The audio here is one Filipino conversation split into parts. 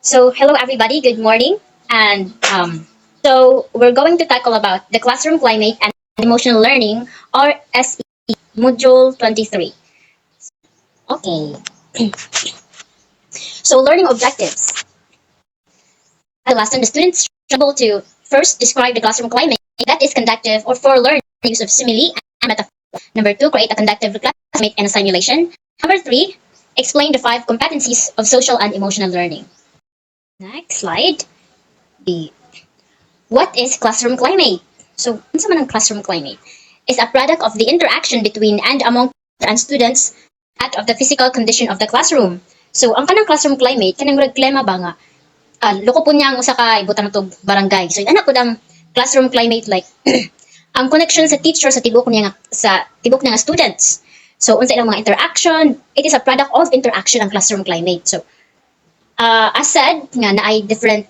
So, hello everybody, good morning. And so we're going to tackle about the classroom climate and emotional learning or SE module 23. Okay. So, learning objectives. At the lesson, the students struggle to first describe the classroom climate that is conducive or for learning use of simile and metaphor. Number two, create a conducive classmate and a simulation. Number three, explain the five competencies of social and emotional learning. Next slide. B. What is classroom climate? So, unsa man ang classroom climate? Is a product of the interaction between and among and students at of the physical condition of the classroom. So, ang kanang classroom climate, kanang reklama ba nga, loko po niya ang usa ka ibutang to barangay. So, anak ko dang classroom climate like, ang connection sa teacher sa tibok niya nga students. So, unsa ilang mga interaction, it is a product of interaction ang classroom climate. So, as said, nga na ay different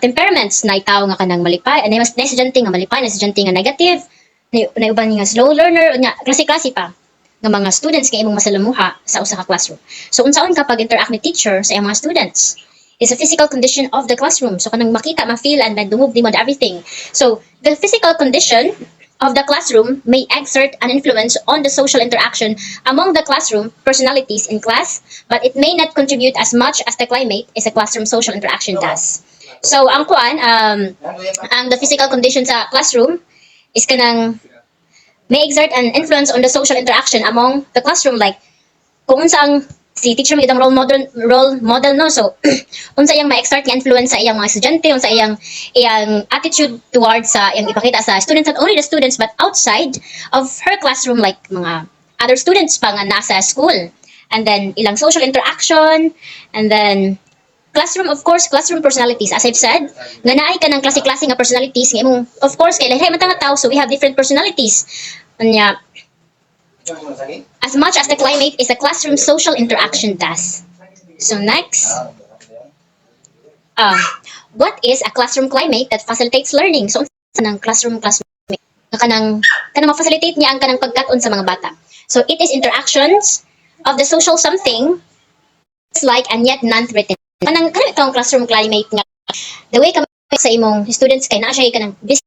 temperaments na itaw nga kanang malipay, na mas estudyante nga malipay, na estudyante nga negative, na uban nga slow learner, nya klase-klase pa nga mga students nga imong masalamuha sa usa ka classroom. So unsaon kapag interact ni teacher sa iyang mga students? Is a physical condition of the classroom. So kanang makita, ma-feel and dumove nimo everything. So the physical condition of the classroom may exert an influence on the social interaction among the classroom personalities in class, but it may not contribute as much as the climate is a classroom social interaction does. So ang kuan ang the physical condition sa classroom is kanang may exert an influence on the social interaction among the classroom, like kung unsa ang si teacher may itang role model no, so unsa iyang ma-exert nga influence sa iyang mga estudyante, unsa iyang attitude towards sa iyang ipakita sa students, not only the students but outside of her classroom, like mga other students pa nga nasa school, and then ilang social interaction, and then classroom, of course, classroom personalities. As I've said, nga naay ka ng klase-klase nga personalities nga imong, of course, kay lahi man nga tao, so we have different personalities. Anya, as much as the climate is a classroom social interaction does. So next, what is a classroom climate that facilitates learning? So ng classroom kanang ma-facilitate niya ang kanang pagkat-on sa mga bata. So it is interactions of the social something like and yet non-threatening. Kanang itong classroom climate nga, the way ka sa imong students kay na siya kanang basic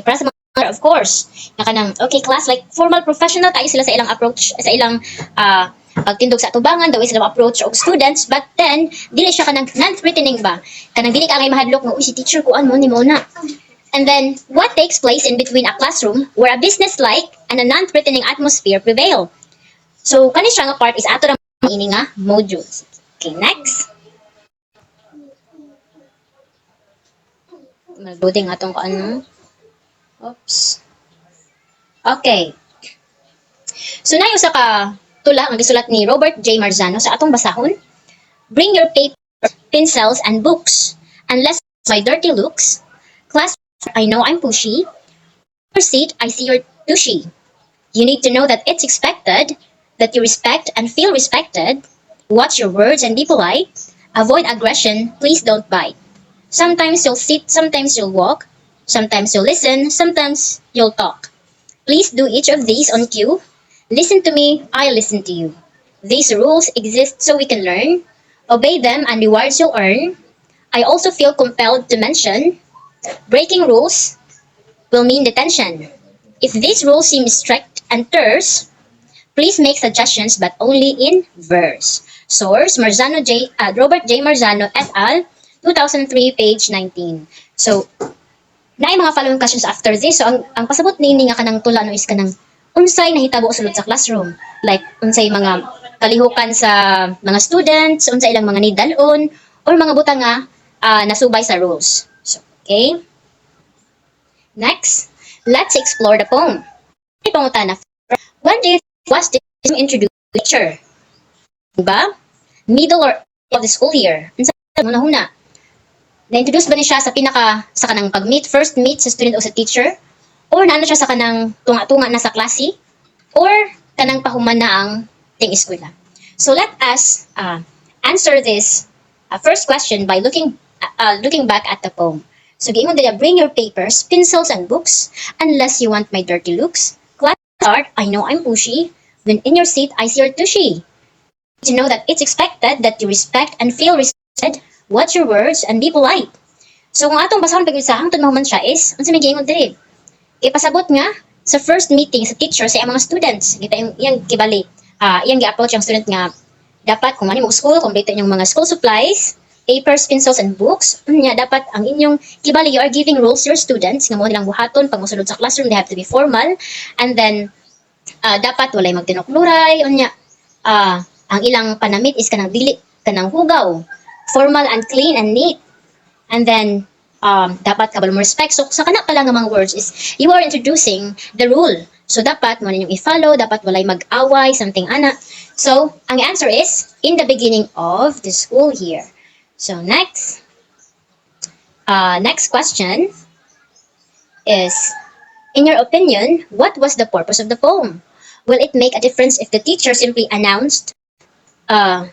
para sa mga, of course nga kanang okay class, like formal professional tayo sila sa ilang approach sa ilang pagtindog sa atubangan, the way sila approach og students, but then dili siya kanang non-threatening ba, kanang dili ka may mahadlok nga si teacher ko mo ni mo na. And then what takes place in between a classroom where a business-like and a non-threatening atmosphere prevail. So kani siya nga part is ato ra ini nga modules. Okay, next. Loading atong ano. Oops. Okay. So na yung sa tula ang gisulat ni Robert J. Marzano sa atong basahon. Bring your paper, pencils, and books. Unless my dirty looks. Class, I know I'm pushy. Your seat, I see you're tushy. You need to know that it's expected that you respect and feel respected. Watch your words and be polite. Avoid aggression. Please don't bite. Sometimes you'll sit, sometimes you'll walk, sometimes you'll listen, sometimes you'll talk. Please do each of these on cue. Listen to me, I listen to you. These rules exist so we can learn. Obey them and rewards you'll earn. I also feel compelled to mention, breaking rules will mean detention. If these rules seem strict and terse, please make suggestions but only in verse. Source, Robert J. Marzano et al., 2003, page 19. So, naay mga following questions after this. So, ang pasabot ni nga kanang tula no is kanang unsay nahitabo sulod sa classroom. Like, unsay mga kalihukan sa mga students, unsay ilang mga need dalon, or mga butang nga nasubay sa rules. So, okay. Next, let's explore the poem. Pangutana, when do you think was this introduced to teacher? Diba? Middle or of the school year? Unsay una-una? Na-introduce ba niya siya sa kanang first meet sa student o sa teacher? Or naano siya sa kanang tunga-tunga na sa klase? Or kanang pahuman na ang ting eskwela? So let us answer this first question by looking back at the poem. So giingon nila, bring your papers, pencils, and books, unless you want my dirty looks. Class start, I know I'm pushy. When in your seat, I see you're tushy. To know that it's expected that you respect and feel respected. watch your words, and be polite. So kung atong basahon pag sa hangtod mahuman siya is, unsa may giingon diri? Ipasabot nga sa first meeting sa teacher sa iyang mga students. Kita yung kibali. Iyang gi-approach yung student nga dapat kung ano mo school, complete yung mga school supplies, papers, pencils, and books. Unya dapat ang inyong kibali, you are giving rules to your students nga mo nilang buhaton pag mosulod sa classroom, they have to be formal. And then dapat walay magtinukluray. Unya ang ilang panamit is kanang dili kanang hugaw, formal and clean and neat. And then dapat kabalo mo respect. So sa kana pa lang nga mga words is you are introducing the rule. So dapat mo ninyong i-follow, dapat walay mag-away, something ana. So ang answer is in the beginning of the school year. So next question is, in your opinion, what was the purpose of the poem? Will it make a difference if the teacher simply announced her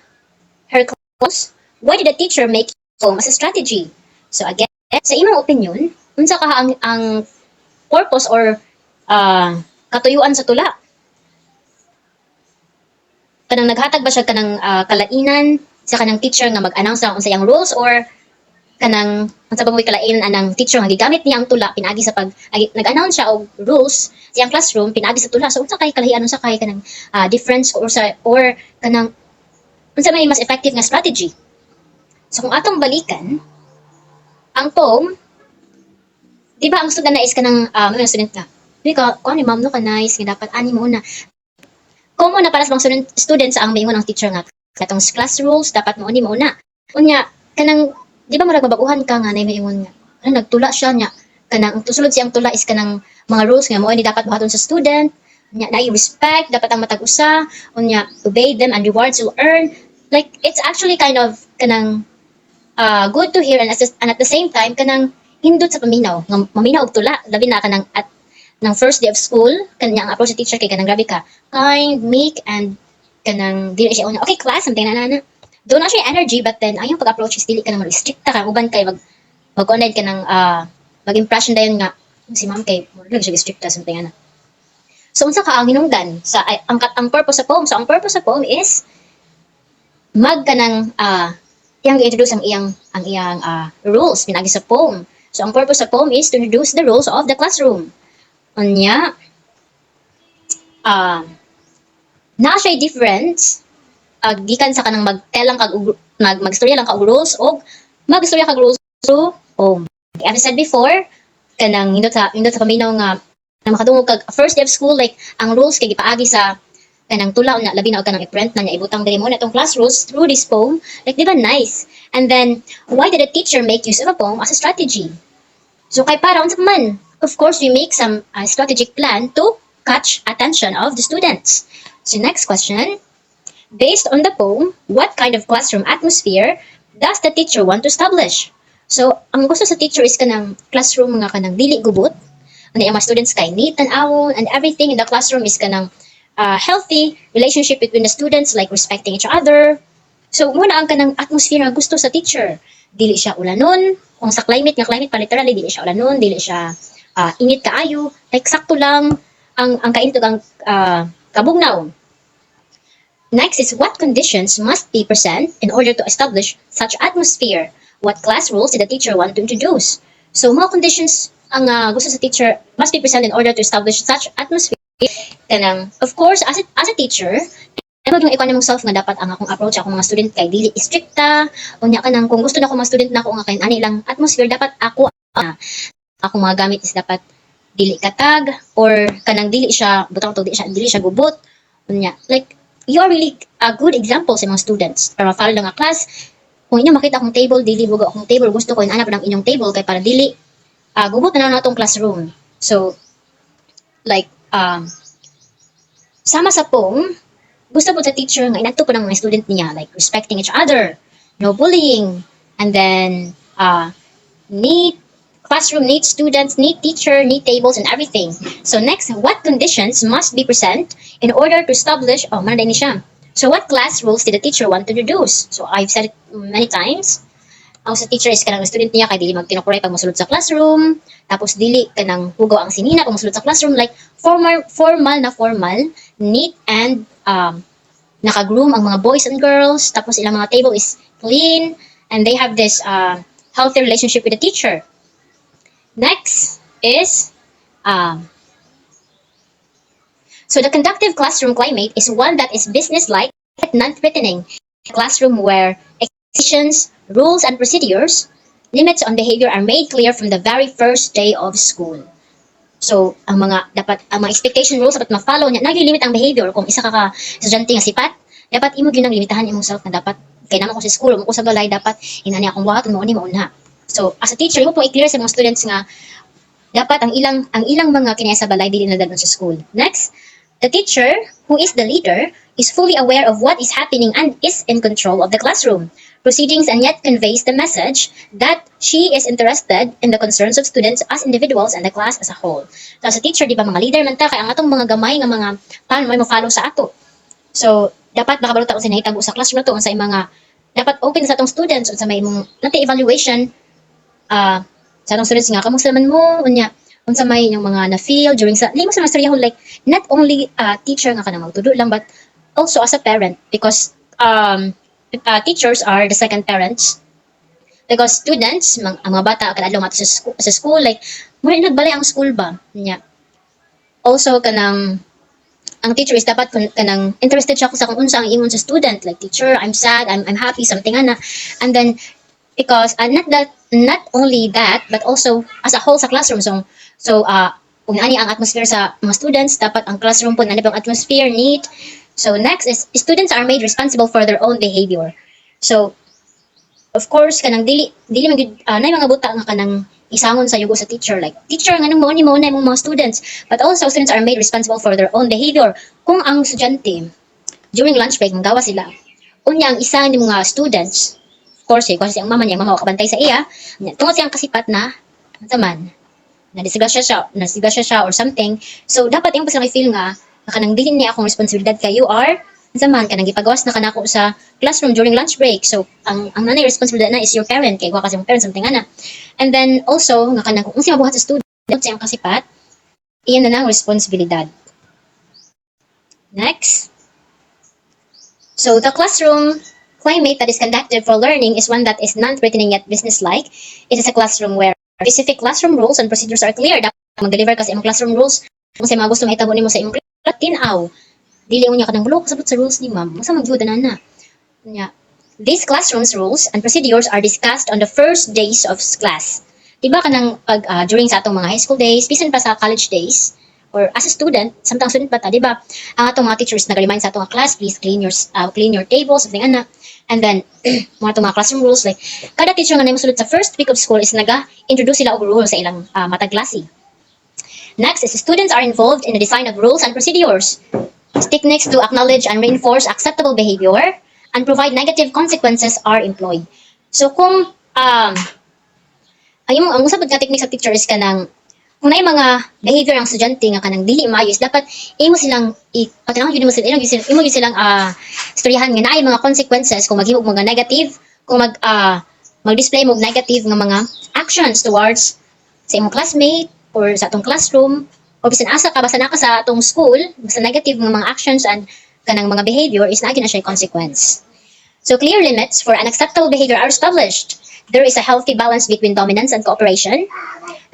class? Why did the teacher make the poem as a strategy? So again, sa imong opinion, unsa ka ang purpose or katuyuan sa tula? Kanang naghatag ba siya kanang kalainan sa kanang teacher nga mag-announce lang unsa iyang rules, or kanang unsa ba mo'y kalainan anang teacher nga gigamit niya ang tula pinaagi sa pag nag-announce siya og rules sa iyang classroom pinaagi sa tula? So unsa kay kalahian, unsa kay kanang difference or kanang unsa may mas effective nga strategy? So kung atong balikan ang poem, di ba ang student na is kanang mga student nga, di ka, kung ano ma'am no ka nice, nga dapat ani mo na. Common na para sa mga student sa ang maingon ng teacher nga, katong class rules, dapat mo una. Unya, kanang, di ba marag mabaguhan ka nga, na maingon nga, nagtula siya niya, kanang, tusulod siyang tula is kanang mga rules nga mo, hindi dapat buhaton sa student, unya, na respect, dapat ang matag-usa, unya, obey them and rewards you'll earn. Like, it's actually kind of, kanang, good to hear, and at the same time kanang hindot sa paminaw nga maminaw og tula, labi na kanang at ng first day of school kanya ang approach sa teacher kay kanang grabe ka kind, meek, and kanang dili siya una okay class something na do not siya energy, but then ayong pag-approach is dili ka nang restricta ka uban kay mag-online ka ng mag-impression dayon nga si ma'am kay wala siya restricta something na. So unsa ka ang hinungdan sa ang purpose sa poem? So ang purpose sa poem is magkanang iyang introduce ang iyang rules pinagi sa poem. So ang purpose sa poem is to introduce the rules of the classroom. Unya na siya difference gikan sa kanang mag-tell lang kag magstorya lang kag rules o magstorya kag rules through poem. As I said before, kanang hindot sa paminaw nga na makadungog kag first day of school, like ang rules kay gipaagi sa kanang tula na labi na og kanang i-print na niya ibutang diri mo na tong class rules through this poem, like di ba nice? And then why did the teacher make use of a poem as a strategy? So kay para unsa man, of course we make some strategic plan to catch attention of the students. So next question, based on the poem, what kind of classroom atmosphere does the teacher want to establish? So ang gusto sa teacher is kanang classroom nga kanang dili gubot, ano yung mga students kay neat and awon, and everything in the classroom is kanang healthy relationship between the students, like respecting each other. So muna ang kanang atmosphere nga gusto sa teacher, dili siya ulanon, kung sa climate pa literally dili siya ulanon, dili siya init kaayo, like sakto lang ang kaintog ang kabugnaw. Next is, what conditions must be present in order to establish such atmosphere? What class rules did the teacher want to introduce? So mga conditions ang gusto sa teacher must be present in order to establish such atmosphere. Kanang, of course, as a teacher, huwag yung ikaw namang self nga dapat ang akong approach akong mga student kay dili stricta, unya kanang kung gusto na akong mga student na ako nga kay ani lang atmosphere, dapat ako akong mga gamit is dapat dili katag, or kanang dili siya butang to, dili siya gubot, unya like you are really a good example sa mga students para follow lang nga class. Kung inyo makita akong table, dili bugo akong table, gusto ko inanap lang inyong table kay para dili gubot na natong classroom. So like sama sa poem, gusto po sa teacher nga inadto po ng mga student niya, like respecting each other, no bullying, and then neat classroom, neat students, neat teacher, neat tables, and everything. So next, what conditions must be present in order to establish, manday ni siya. So what class rules did the teacher want to introduce? So I've said it many times. Ang sa teacher is kanang student niya kay dili magtinukuray pag mosulod sa classroom, tapos dili kanang hugaw ang sinina pag mosulod sa classroom, like formal, neat, and naka-groom ang mga boys and girls, tapos ilang mga table is clean, and they have this healthy relationship with the teacher. Next is so the conductive classroom climate is one that is business-like yet non-threatening. A classroom where expectations, rules, and procedures, limits on behavior are made clear from the very first day of school. So, ang mga expectation rules dapat ma-follow niya. Naglilimit ang behavior kung isa ka estudyante nga sipat, dapat imo gyud limitahan imong self na dapat kay naman ko sa school, mo ko sa balay dapat inani akong buhaton mo ni mauna. So, as a teacher, imo po i-clear sa mga students nga dapat ang ilang mga kinaya sa balay dili na dadon sa school. Next, the teacher, who is the leader, is fully aware of what is happening and is in control of the classroom proceedings and yet conveys the message that she is interested in the concerns of students as individuals and the class as a whole. So, as a teacher, di ba, mga leader man ta, kaya ang atong mga gamay nga mga paano may mo-follow sa ato. So, dapat makabalot ako sa nahitabo sa classroom na to, sa mga, dapat open sa atong students, sa may mong, natin evaluation, sa atong students nga, kamusta naman mo, unsa may yung mga na-feel during sa, hindi mo sa masteryahon, like, not only teacher nga ka na magtudo lang, but also as a parent, because teachers are the second parents. Because students, ang mga bata, kadadlaw mato sa school, like, muna nagbalay ang school ba? Niya. Also, ang teacher is dapat kanang interested siya sa kung unsa ang ingon sa student. Like, teacher, I'm sad, I'm happy, something ana. And then, because, not only that, but also, as a whole sa classroom, so kung ani ang atmosphere sa mga students, dapat ang classroom po, nani pang atmosphere, neat. So, next is, students are made responsible for their own behavior. So, of course, kanang dili na mga buta nga kanang isangon sa yugo sa teacher. Like, teacher, nga nang mo na yung mga students. But also, students are made responsible for their own behavior. Kung ang estudyante, during lunch break, manggawa sila, unya ang isa ng mga students, of course, kasi ang mama makabantay sa iya, tungkol siyang kasipat na, naman, nadisgrasya siya or something. So, dapat yung pasang i-feel nga, kanang dili niya akong responsibilidad kay you are zaman kanang gipagawas na kanako sa classroom during lunch break. So ang nanay responsibilidad na is your parent kay wa kasi yung parent something ana. And then also nga kanang kung siya mabuhat sa student sa kasipat, iyan na nang responsibilidad. Next. So the classroom climate that is conducive for learning is one that is non-threatening yet business-like. It is a classroom where specific classroom rules and procedures are clear. Dapat mag-deliver kasi imong classroom rules kung sa mga gusto mahitabo nimo sa imong tinaw. Dili mo niya kanang bulo kasabot sa rules ni ma'am. Masa magyuda na. Nya. These classrooms rules and procedures are discussed on the first days of class. Diba kanang during sa atong mga high school days, bisan pa sa college days, or as a student, samtang student pa ta, diba? Ang atong mga teachers nag-remind sa atong class, please clean your table, something ana. And then, mga atong mga classroom rules, like, kada teacher nga na musulod sa first week of school is naga-introduce sila og rules sa ilang matag klase. Next is students are involved in the design of rules and procedures, techniques to acknowledge and reinforce acceptable behavior, and provide negative consequences are employed. So kung ang usabod nga technique sa teacher is kanang kung na mga behavior ang estudyante nga kanang dili maayos, dapat imo silang imo silang istoryahan nga naay mga consequences kung maghimo mga negative, kung mag-display mo negative nga mga actions towards sa imong classmate or sa atong classroom, o bisan asa ka basta naka sa atong school, basta negative ng mga actions and kanang mga behavior is na siya consequence. So clear limits for unacceptable behavior are established. There is a healthy balance between dominance and cooperation.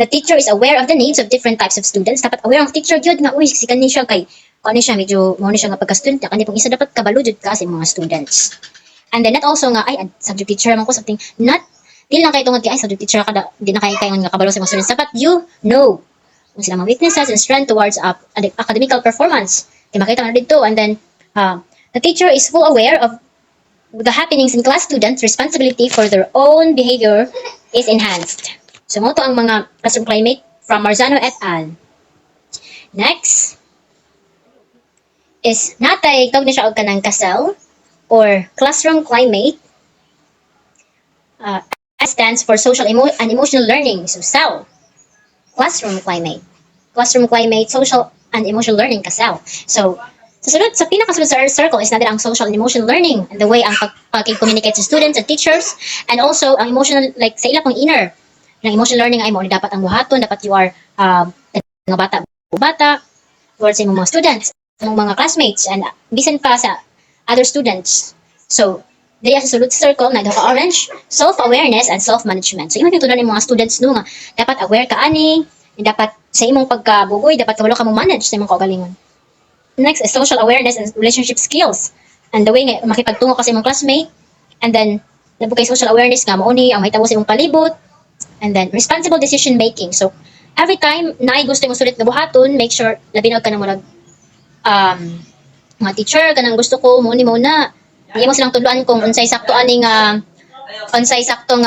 The teacher is aware of the needs of different types of students. Dapat aware ang teacher jud nga uy si kani siya kay kani siya medyo mo siya nga pagka-student kani pong isa dapat kabalo jud ka sa mga students. And then not also nga ay subject teacher man ko something not dili lang kay tungod kay ay subject teacher ka di na kay nga kabalo sa mga students. Dapat you know kung sila mga weaknesses and strength towards academical performance. Kaya makita mo dito. And then, the teacher is full aware of the happenings in class students. Responsibility for their own behavior is enhanced. So, mo to ang mga classroom climate from Marzano et al. Next is natay tawag na siya og kanang SEL or classroom climate. Stands for social and emotional learning. So, SEL. Classroom climate, social and emotional learning SEL. So, sa pinakasunod sa circle is natin ang social and emotional learning and the way ang pag-communicate sa students and teachers, and also ang emotional, like sa ila pang inner ng emotional learning ay mo dapat ang buhaton, dapat you are mga bata towards sa mga students, mga classmates, and bisan pa sa other students. So, Dili sa sulod circle na ka orange, self-awareness and self-management. So imong tutunan ng mga students no nga dapat aware ka ani, dapat sa imong pagkabugoy dapat kabalo ka mo manage sa imong kaugalingon. Next is social awareness and relationship skills. And the way nga makipagtungo ka sa imong classmate, and then labi kay social awareness nga mao ni ang mahitabo sa imong palibot, and then responsible decision making. So every time na gusto imong sulit nga buhaton, make sure labi na ka na murag mga teacher kanang gusto ko mo ni mo na di mo silang tuluan kung unsay sakto ani nga unsay sakto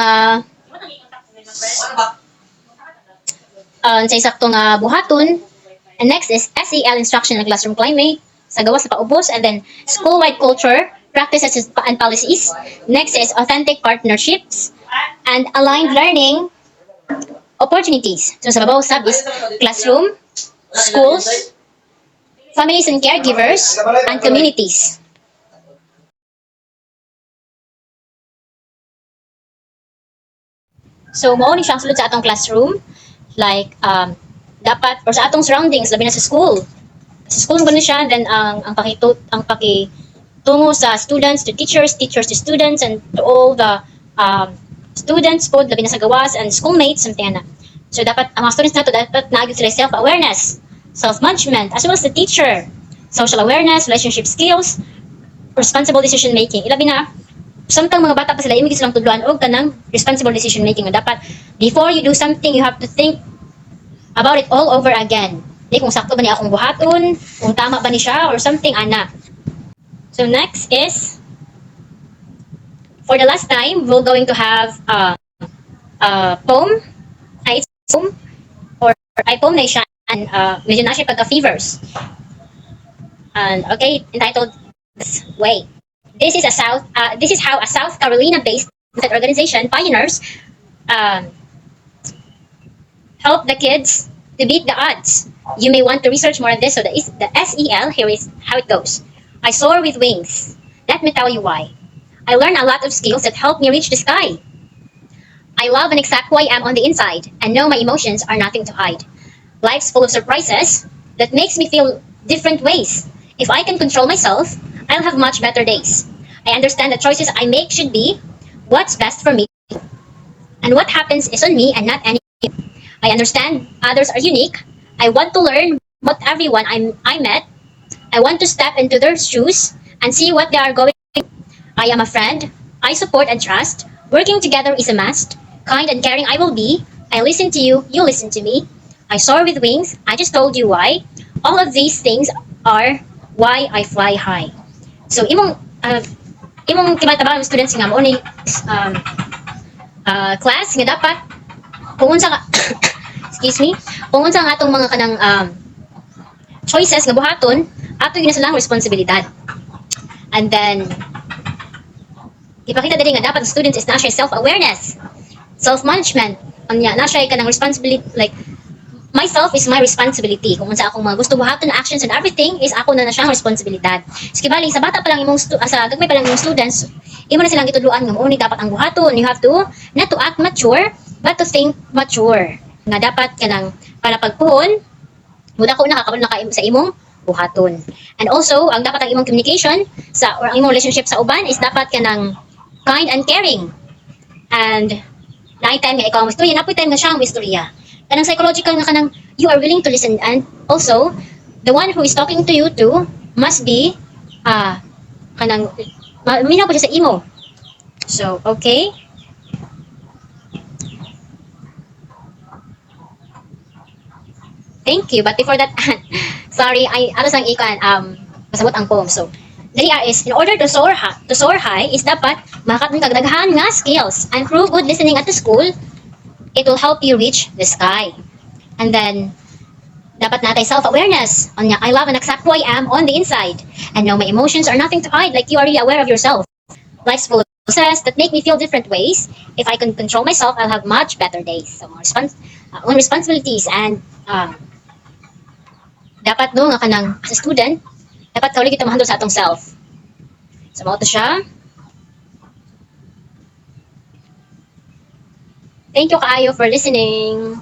nga buhaton. And next is SEL instruction and classroom climate sa gawas sa paubos, and then school-wide culture, practices and policies. Next is authentic partnerships and aligned learning opportunities. So sa babaw sab is classroom, schools, families and caregivers, and communities. So, mao ni siyang sulod sa atong classroom. Like, dapat, or sa atong surroundings, labi na sa school. Sa school gano'n siya, then ang pakitungo sa students to teachers, teachers to students, and to all the students po, labi na sa gawas, and schoolmates, something na. So, dapat, ang mga students na to, dapat naagad sila self-awareness, self-management, as well as the teacher, social awareness, relationship skills, responsible decision making. Ilabi na, samtang mga bata pa sila, imig silang tudluan og kanang responsible decision making. Dapat, before you do something, you have to think about it all over again. Di kung sakto ba niya akong buhaton, kung tama ba ni siya, or something, ana. So next is, for the last time, we're going to have a poem, it's poem, or ay poem na siya, and medyo na siya pagka-fevers. And okay, entitled This Way. This is how a South Carolina-based organization, Pioneers, help the kids to beat the odds. You may want to research more on this. So the SEL, here is how it goes. I soar with wings. Let me tell you why. I learn a lot of skills that help me reach the sky. I love and accept who I am on the inside, and know my emotions are nothing to hide. Life's full of surprises that makes me feel different ways. If I can control myself, I'll have much better days. I understand the choices I make should be what's best for me. And what happens is on me and not anyone. I understand others are unique. I want to learn what everyone I met. I want to step into their shoes and see what they are going through. I am a friend. I support and trust. Working together is a must. Kind and caring I will be. I listen to you, you listen to me. I soar with wings. I just told you why. All of these things are why I fly high. So imong kibatabang ng students nga mo ni class nga dapat kung unsa ka excuse me, kung unsa nga atong mga kanang choices nga buhaton ato yun na silang responsibilidad. And then ipakita diri nga dapat ang students is na siya self-awareness, self-management, anya na siya kanang responsibility, like myself is my responsibility. Kung unsa akong mga gusto buhaton na actions and everything is ako na siyang responsibilidad. Sige bali sa bata pa lang imong sa gagmay pa lang imong students, imo na silang gitudluan nga mao ni dapat ang buhaton. You have to not to act mature but to think mature. Nga dapat kanang para pagpuhon muda ko nakakabalo na ka sa imong buhaton. And also, ang dapat ang imong communication sa or ang imong relationship sa uban is dapat kanang kind and caring. And na time nga ikaw ang istorya, napoy time nga siya ang istorya. Kanang psychological nga kanang you are willing to listen, and also the one who is talking to you too must be kanang minaw po siya sa imo. So okay, thank you. But before that sorry, I alas ang ikan pasabot ang poem. So diri is in order to soar high is dapat makatong kagdaghan nga skills and through good listening at the school it will help you reach the sky. And then, dapat natay self-awareness. I love and accept who I am on the inside. And know my emotions are nothing to hide, like you are really aware of yourself. Life's full of processes that make me feel different ways. If I can control myself, I'll have much better days. So, own responsibilities and dapat no nga kanang as a student, dapat kauli kita mahandle sa atong self. So, mao to siya. Thank you kaayo for listening.